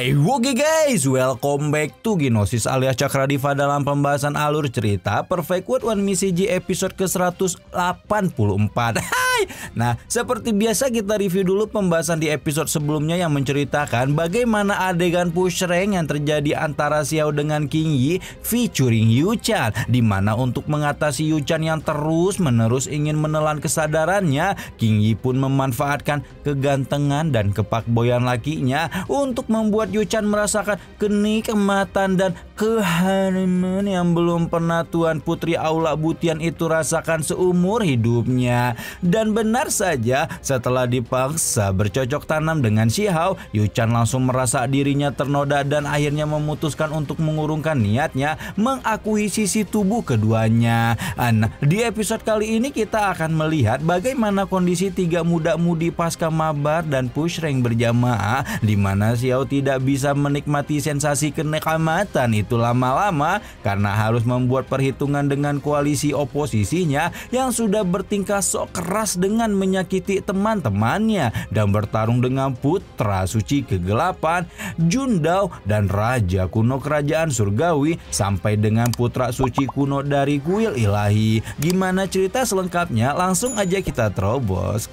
Oke guys, welcome back to Gnosis alias Cakradiva dalam pembahasan alur cerita Perfect World One Misi G episode ke-184. Hai. Nah, seperti biasa kita review dulu pembahasan di episode sebelumnya yang menceritakan bagaimana adegan push rank yang terjadi antara Xiao dengan King Yi featuring Yu-chan, dimana untuk mengatasi Yu-chan yang terus-menerus ingin menelan kesadarannya, King Yi pun memanfaatkan kegantengan dan kepakboyan lakinya untuk membuat Yu-chan merasakan kenikmatan dan kehariman yang belum pernah Tuan Putri Aula Butian itu rasakan seumur hidupnya. Dan benar saja, setelah dipaksa bercocok tanam dengan Xiao, Yu-chan langsung merasa dirinya ternoda dan akhirnya memutuskan untuk mengurungkan niatnya mengakuisisi tubuh keduanya. Nah, di episode kali ini kita akan melihat bagaimana kondisi tiga muda-mudi pasca mabar dan push rank berjamaah, di mana Xiao tidak bisa menikmati sensasi kenikmatan itu lama-lama karena harus membuat perhitungan dengan koalisi oposisinya yang sudah bertingkah sok keras dengan menyakiti teman-temannya dan bertarung dengan putra suci kegelapan, Jundao, dan raja kuno kerajaan surgawi sampai dengan putra suci kuno dari kuil ilahi. Gimana cerita selengkapnya? Langsung aja kita terobos.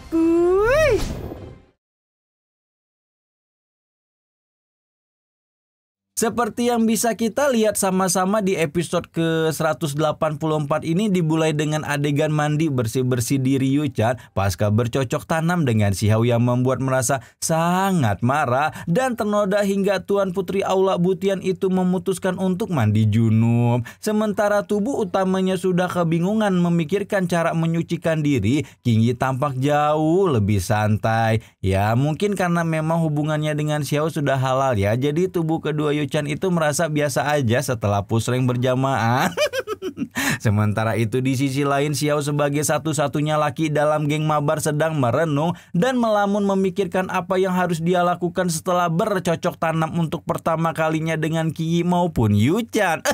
Seperti yang bisa kita lihat sama-sama di episode ke-184 ini dimulai dengan adegan mandi bersih-bersih diri Yu-chan pasca bercocok tanam dengan Xiao yang membuat merasa sangat marah dan ternoda hingga Tuan Putri Aula Butian itu memutuskan untuk mandi junub. Sementara tubuh utamanya sudah kebingungan memikirkan cara menyucikan diri, King Yi tampak jauh lebih santai. Ya mungkin karena memang hubungannya dengan Xiao sudah halal ya, jadi tubuh kedua Yu-chan itu merasa biasa aja setelah push rank berjamaah. Sementara itu di sisi lain, Xiao sebagai satu-satunya laki dalam geng mabar sedang merenung dan melamun memikirkan apa yang harus dia lakukan setelah bercocok tanam untuk pertama kalinya dengan King Yi maupun Yu-chan.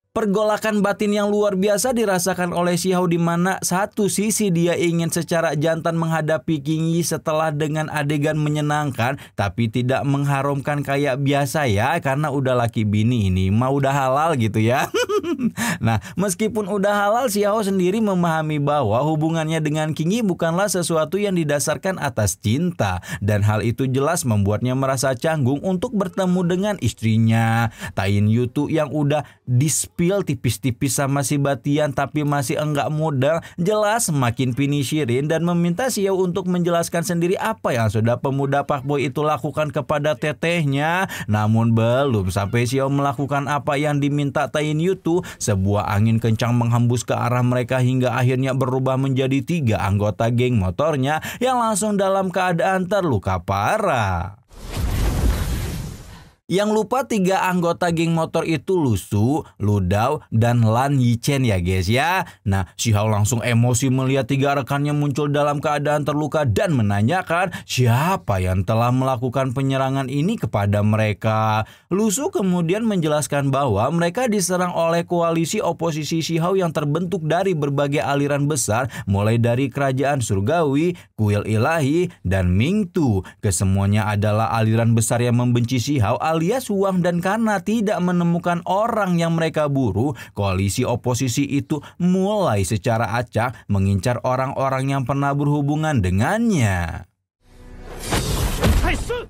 Pergolakan batin yang luar biasa dirasakan oleh Xiao, di mana satu sisi dia ingin secara jantan menghadapi King Yi setelah dengan adegan menyenangkan, tapi tidak mengharumkan kayak biasa ya, karena udah laki bini ini mah udah halal gitu ya. Nah, meskipun udah halal, Xiao sendiri memahami bahwa hubungannya dengan King Yi bukanlah sesuatu yang didasarkan atas cinta, dan hal itu jelas membuatnya merasa canggung untuk bertemu dengan istrinya Tain Yutu yang udah dispil tipis-tipis sama si Batian tapi masih enggak modal. Jelas semakin pinishirin dan meminta Xiao untuk menjelaskan sendiri apa yang sudah pemuda fuckboy itu lakukan kepada tetehnya. Namun belum sampai Xiao melakukan apa yang diminta Tain Yutu, sebuah angin kencang menghembus ke arah mereka hingga akhirnya berubah menjadi 3 anggota geng motornya yang langsung dalam keadaan terluka parah. Yang lupa 3 anggota geng motor itu Lusu, Ludao, dan Lan Yichen ya guys ya. Nah, Xiao langsung emosi melihat 3 rekannya muncul dalam keadaan terluka dan menanyakan siapa yang telah melakukan penyerangan ini kepada mereka. Lusu kemudian menjelaskan bahwa mereka diserang oleh koalisi oposisi Xiao yang terbentuk dari berbagai aliran besar, mulai dari kerajaan surgawi, kuil ilahi, dan Mingtu. Kesemuanya adalah aliran besar yang membenci Xiao alias uang, dan karena tidak menemukan orang yang mereka buru, koalisi oposisi itu mulai secara acak mengincar orang-orang yang pernah berhubungan dengannya.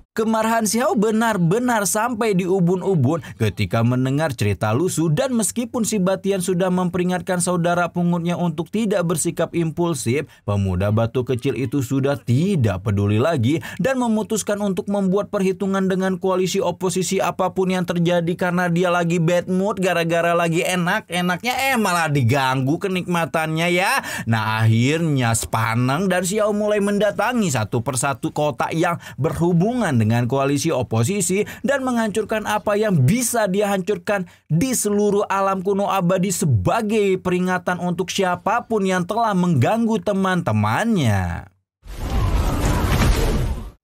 Kemarahan Xiao benar-benar sampai di ubun-ubun ketika mendengar cerita Lusu, dan meskipun si Batian sudah memperingatkan saudara pungutnya untuk tidak bersikap impulsif, pemuda batu kecil itu sudah tidak peduli lagi dan memutuskan untuk membuat perhitungan dengan koalisi oposisi apapun yang terjadi karena dia lagi bad mood gara-gara lagi enak-enaknya malah diganggu kenikmatannya ya. Nah, akhirnya Spaneng dan Xiao mulai mendatangi satu persatu kota yang berhubungan dengan koalisi oposisi dan menghancurkan apa yang bisa dia hancurkan di seluruh alam kuno abadi sebagai peringatan untuk siapapun yang telah mengganggu teman-temannya.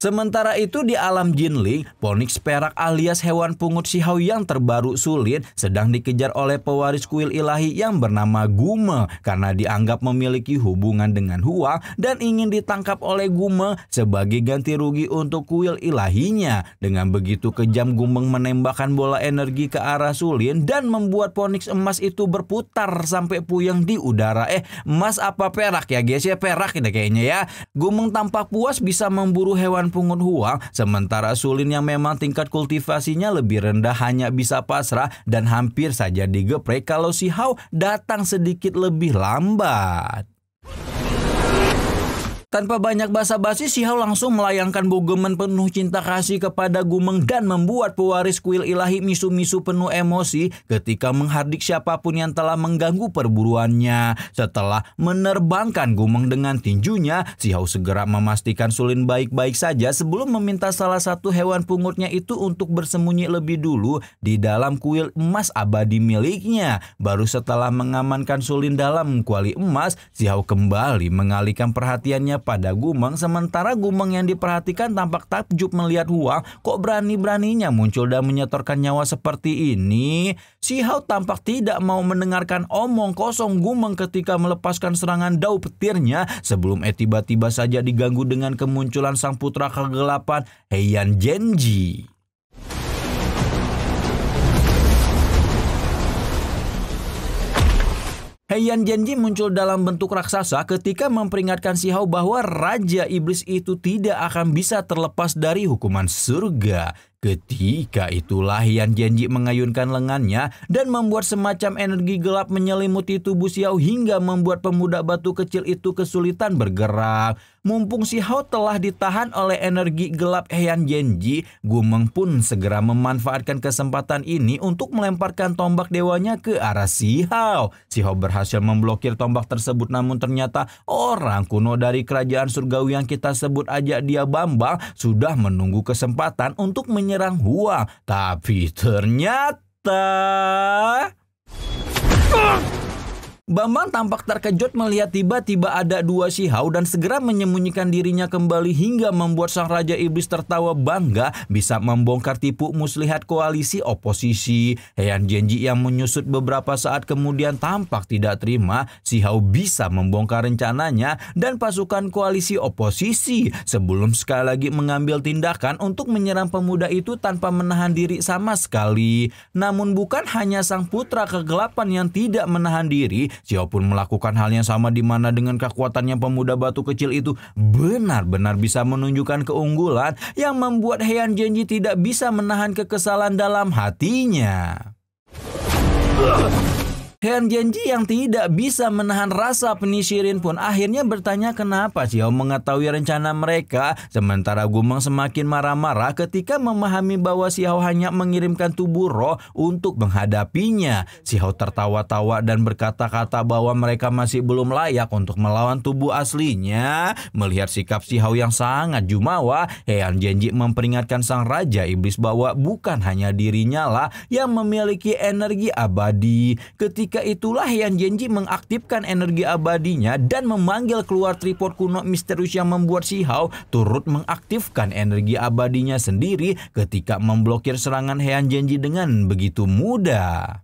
Sementara itu di alam Jinling, Phoenix perak alias hewan pungut Shihao yang terbaru Sulin sedang dikejar oleh pewaris kuil ilahi yang bernama Gume karena dianggap memiliki hubungan dengan Huang dan ingin ditangkap oleh Gume sebagai ganti rugi untuk kuil ilahinya. Dengan begitu kejam Gumeng menembakkan bola energi ke arah Sulin dan membuat Phoenix emas itu berputar sampai puyeng di udara. Emas apa perak ya guys ya? Perak ini kayaknya ya. Gumeng tampak puas bisa memburu hewan pungut Huang, sementara Sulin yang memang tingkat kultivasinya lebih rendah hanya bisa pasrah dan hampir saja digeprek kalau Shihao datang sedikit lebih lambat. Tanpa banyak basa-basi, Shihao langsung melayangkan bogemen penuh cinta kasih kepada Gumeng dan membuat pewaris kuil ilahi misu-misu penuh emosi ketika menghardik siapapun yang telah mengganggu perburuannya. Setelah menerbangkan Gumeng dengan tinjunya, Shihao segera memastikan Sulin baik-baik saja sebelum meminta salah satu hewan pungutnya itu untuk bersembunyi lebih dulu di dalam kuil emas abadi miliknya. Baru setelah mengamankan Sulin dalam kuali emas, Shihao kembali mengalihkan perhatiannya pada Gumeng, sementara Gumeng yang diperhatikan tampak takjub melihat Huang kok berani-beraninya muncul dan menyetorkan nyawa seperti ini. Shihao tampak tidak mau mendengarkan omong kosong Gumeng ketika melepaskan serangan dao petirnya sebelum tiba-tiba saja diganggu dengan kemunculan sang putra kegelapan Heian Genji. Heian Genji muncul dalam bentuk raksasa ketika memperingatkan Shihao bahwa Raja Iblis itu tidak akan bisa terlepas dari hukuman surga. Ketika itulah Heian Genji mengayunkan lengannya dan membuat semacam energi gelap menyelimuti tubuh Shihao hingga membuat pemuda batu kecil itu kesulitan bergerak. Mumpung Shihao telah ditahan oleh energi gelap Heian Genji, Gumeng pun segera memanfaatkan kesempatan ini untuk melemparkan tombak dewanya ke arah Shihao. Shihao berhasil memblokir tombak tersebut, namun ternyata orang kuno dari kerajaan surgawi yang kita sebut aja dia Bambang sudah menunggu kesempatan untuk menyerang Huang. Tapi ternyata Bambang tampak terkejut melihat tiba-tiba ada dua Shihao dan segera menyembunyikan dirinya kembali hingga membuat sang Raja Iblis tertawa bangga bisa membongkar tipu muslihat koalisi oposisi. Heian Genji yang menyusut beberapa saat kemudian tampak tidak terima Shihao bisa membongkar rencananya dan pasukan koalisi oposisi sebelum sekali lagi mengambil tindakan untuk menyerang pemuda itu tanpa menahan diri sama sekali. Namun bukan hanya sang putra kegelapan yang tidak menahan diri, Shihao pun melakukan hal yang sama di mana dengan kekuatannya pemuda batu kecil itu benar-benar bisa menunjukkan keunggulan yang membuat Heian Genji tidak bisa menahan kekesalan dalam hatinya. Heian Genji yang tidak bisa menahan rasa penisirin pun akhirnya bertanya kenapa Shihao mengetahui rencana mereka, sementara Gumeng semakin marah-marah ketika memahami bahwa Shihao hanya mengirimkan tubuh roh untuk menghadapinya. Shihao tertawa-tawa dan berkata-kata bahwa mereka masih belum layak untuk melawan tubuh aslinya. Melihat sikap Shihao yang sangat jumawa, Heian Genji memperingatkan sang Raja Iblis bahwa bukan hanya dirinya lah yang memiliki energi abadi. Ketika itulah Heian Genji mengaktifkan energi abadinya dan memanggil keluar tripod kuno misterius yang membuat Shihao turut mengaktifkan energi abadinya sendiri ketika memblokir serangan Heian Genji dengan begitu mudah.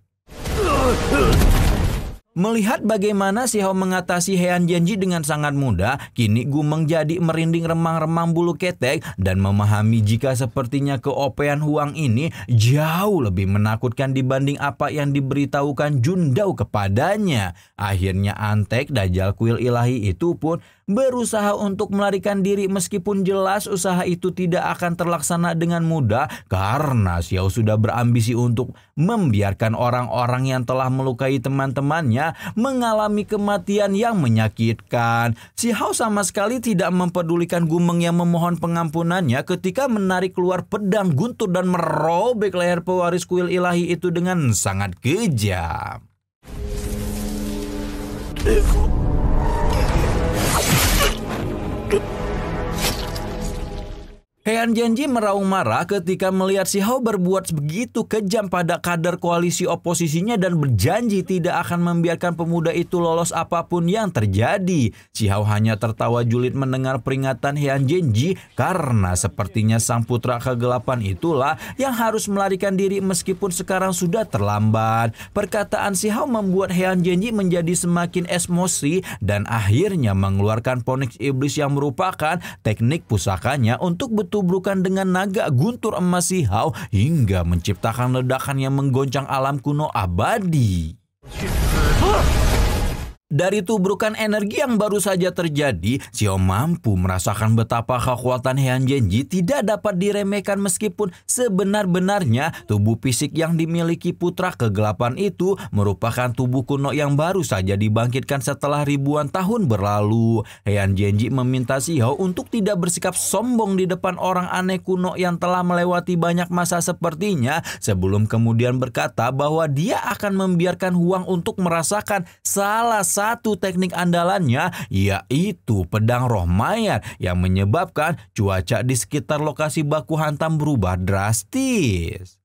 Melihat bagaimana Shihao mengatasi Heian Genji dengan sangat mudah, kini Gumeng jadi merinding remang-remang bulu ketek dan memahami jika sepertinya keopean Huang ini jauh lebih menakutkan dibanding apa yang diberitahukan Jundao kepadanya. Akhirnya Antek Dajjal kuil ilahi itu pun berusaha untuk melarikan diri meskipun jelas usaha itu tidak akan terlaksana dengan mudah karena Shihao sudah berambisi untuk membiarkan orang-orang yang telah melukai teman-temannya mengalami kematian yang menyakitkan. Shihao sama sekali tidak mempedulikan Gumeng yang memohon pengampunannya ketika menarik keluar pedang guntur dan merobek leher pewaris kuil ilahi itu dengan sangat kejam. Heian Genji meraung marah ketika melihat Si Hao berbuat begitu kejam pada kader koalisi oposisinya dan berjanji tidak akan membiarkan pemuda itu lolos apapun yang terjadi. Si Hao hanya tertawa julid mendengar peringatan Heian Genji karena sepertinya sang putra kegelapan itulah yang harus melarikan diri meskipun sekarang sudah terlambat. Perkataan Si Hao membuat Heian Genji menjadi semakin emosi dan akhirnya mengeluarkan Phoenix Iblis yang merupakan teknik pusakanya untuk bertubrukan dengan naga guntur emas Si Hao hingga menciptakan ledakan yang menggoncang alam kuno abadi. Dari tubrukan energi yang baru saja terjadi, Si Hao mampu merasakan betapa kekuatan Heian Genji tidak dapat diremehkan meskipun sebenar-benarnya tubuh fisik yang dimiliki putra kegelapan itu merupakan tubuh kuno yang baru saja dibangkitkan setelah ribuan tahun berlalu. Heian Genji meminta Si Hao untuk tidak bersikap sombong di depan orang aneh kuno yang telah melewati banyak masa sepertinya sebelum kemudian berkata bahwa dia akan membiarkan Huang untuk merasakan salah satu teknik andalannya, yaitu pedang roh mayat yang menyebabkan cuaca di sekitar lokasi baku hantam berubah drastis.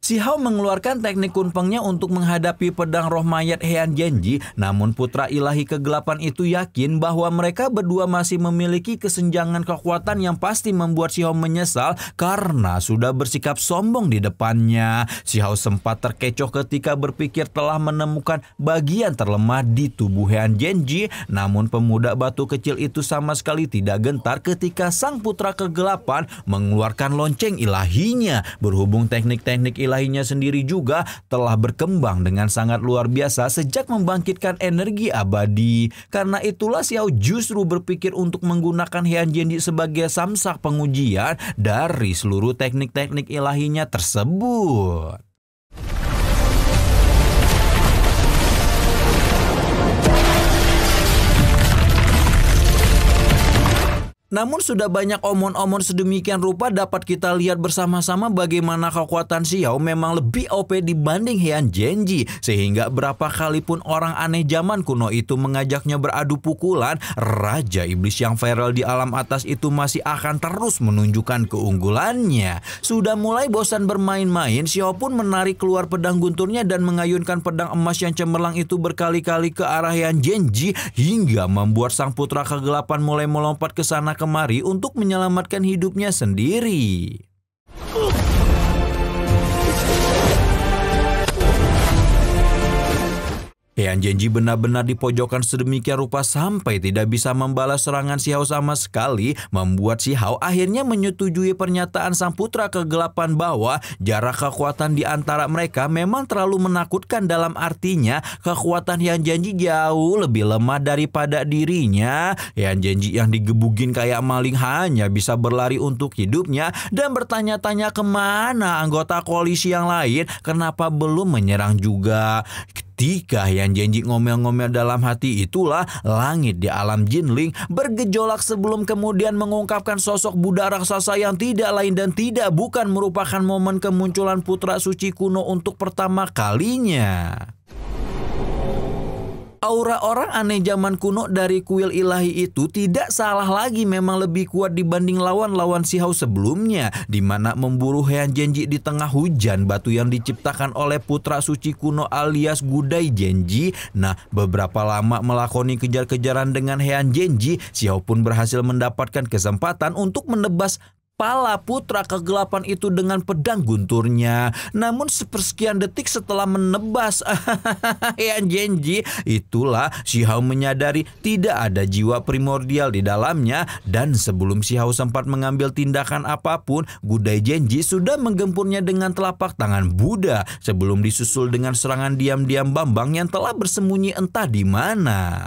Si Hao mengeluarkan teknik kunpengnya untuk menghadapi pedang roh mayat Heian Genji, namun putra ilahi kegelapan itu yakin bahwa mereka berdua masih memiliki kesenjangan kekuatan yang pasti membuat Si Hao menyesal karena sudah bersikap sombong di depannya. Si Hao sempat terkecoh ketika berpikir telah menemukan bagian terlemah di tubuh Heian Genji, namun pemuda batu kecil itu sama sekali tidak gentar ketika sang putra kegelapan mengeluarkan lonceng ilahinya. Berhubung teknik-teknik ilahinya sendiri juga telah berkembang dengan sangat luar biasa sejak membangkitkan energi abadi. Karena itulah Si Hao justru berpikir untuk menggunakan Heian Genji sebagai samsak pengujian dari seluruh teknik-teknik ilahinya tersebut. Namun sudah banyak omon-omon sedemikian rupa dapat kita lihat bersama-sama bagaimana kekuatan Si Hao memang lebih OP dibanding Heian Genji. Sehingga berapa kali pun orang aneh zaman kuno itu mengajaknya beradu pukulan, Raja Iblis yang viral di alam atas itu masih akan terus menunjukkan keunggulannya. Sudah mulai bosan bermain-main, Si Hao pun menarik keluar pedang gunturnya dan mengayunkan pedang emas yang cemerlang itu berkali-kali ke arah Heian Genji hingga membuat sang putra kegelapan mulai melompat ke sana kemari untuk menyelamatkan hidupnya sendiri. Heian Genji benar-benar dipojokkan sedemikian rupa sampai tidak bisa membalas serangan Si Hao sama sekali, membuat Si Hao akhirnya menyetujui pernyataan sang putra kegelapan bahwa jarak kekuatan di antara mereka memang terlalu menakutkan. Dalam artinya kekuatan Heian Genji jauh lebih lemah daripada dirinya. Heian Genji yang digebugin kayak maling hanya bisa berlari untuk hidupnya dan bertanya-tanya kemana anggota koalisi yang lain, kenapa belum menyerang juga. Ketika Heian Genji ngomel-ngomel dalam hati itulah langit di alam Jinling bergejolak sebelum kemudian mengungkapkan sosok Buddha raksasa yang tidak lain dan tidak bukan merupakan momen kemunculan putra suci kuno untuk pertama kalinya. Aura orang aneh zaman kuno dari kuil ilahi itu tidak salah lagi, memang lebih kuat dibanding lawan-lawan Si Hao sebelumnya, di mana memburu Heian Genji di tengah hujan batu yang diciptakan oleh putra suci kuno alias Gudai Genji. Nah, beberapa lama melakoni kejar-kejaran dengan Heian Genji, Si Hao pun berhasil mendapatkan kesempatan untuk menebas kepala putra kegelapan itu dengan pedang gunturnya. Namun sepersekian detik setelah menebas Heian Genji, itulah Si Hao menyadari tidak ada jiwa primordial di dalamnya, dan sebelum Si Hao sempat mengambil tindakan apapun, Gudai Genji sudah menggempurnya dengan telapak tangan Buddha sebelum disusul dengan serangan diam-diam Bambang yang telah bersembunyi entah di mana.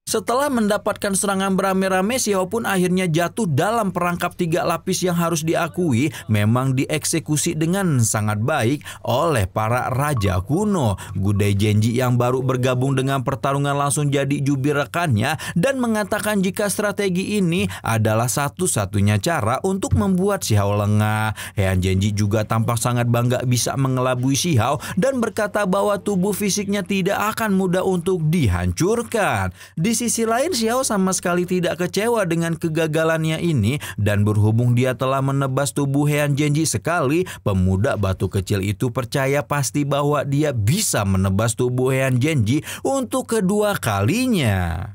Setelah mendapatkan serangan beramai-ramai, Si Hao pun akhirnya jatuh dalam perangkap 3 lapis yang harus diakui memang dieksekusi dengan sangat baik oleh para raja kuno. Gudai Genji yang baru bergabung dengan pertarungan langsung jadi jubir rekannya dan mengatakan jika strategi ini adalah satu-satunya cara untuk membuat Si Hao lengah. Heian Genji juga tampak sangat bangga bisa mengelabui Si Hao dan berkata bahwa tubuh fisiknya tidak akan mudah untuk dihancurkan. Di sisi lain, Xiao sama sekali tidak kecewa dengan kegagalannya ini, dan berhubung dia telah menebas tubuh Heian Genji sekali, pemuda batu kecil itu percaya pasti bahwa dia bisa menebas tubuh Heian Genji untuk kedua kalinya.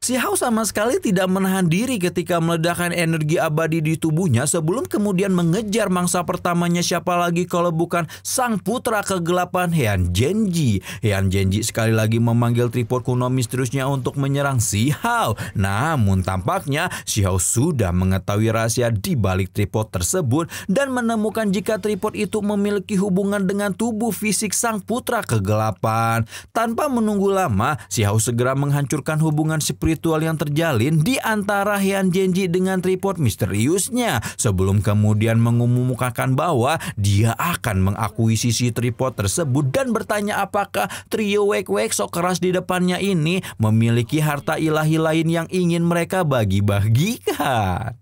Xiao sama sekali tidak menahan diri ketika meledakkan energi abadi di tubuhnya sebelum kemudian mengejar mangsa pertamanya, siapa lagi kalau bukan sang putra kegelapan Heian Genji. Heian Genji sekali lagi memanggil tripod kuno misteriusnya untuk menyerang Xiao. Namun tampaknya Xiao sudah mengetahui rahasia di balik tripod tersebut dan menemukan jika tripod itu memiliki hubungan dengan tubuh fisik sang putra kegelapan. Tanpa menunggu lama, Xiao segera menghancurkan hubungan spiritual yang terjalin di antara Heian Genji dengan tripod misteriusnya sebelum kemudian mengumumkan bahwa dia akan mengakuisisi tripod tersebut dan bertanya apakah trio Wek-Wek sok keras di depannya ini memiliki harta ilahi lain yang ingin mereka bagi-bagikan.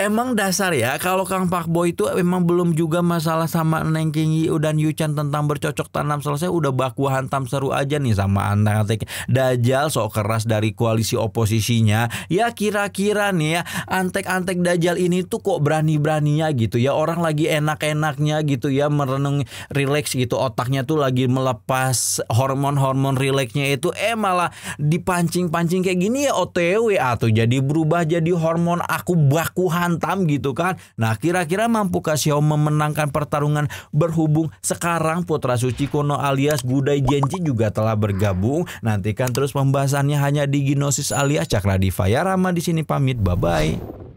Emang dasar ya, kalau Kang Pak Boy itu emang belum juga masalah sama Neng King Yi dan Yu-chan tentang bercocok tanam selesai, udah baku hantam seru aja nih sama antek-antek Dajjal sok keras dari koalisi oposisinya. Ya kira-kira nih ya, antek-antek Dajjal ini tuh kok berani-beraninya gitu ya, orang lagi enak-enaknya gitu ya, merenung rileks gitu, otaknya tuh lagi melepas hormon-hormon rileksnya itu, malah dipancing-pancing kayak gini ya, OTW atau jadi berubah jadi hormon aku baku hantam gitu kan. Nah kira-kira mampukah Xiao memenangkan pertarungan berhubung sekarang putra suci kuno alias Gudai Genji juga telah bergabung? Nantikan terus pembahasannya hanya di Gnosis alias Cakradiva ya. Rama di sini pamit, bye bye.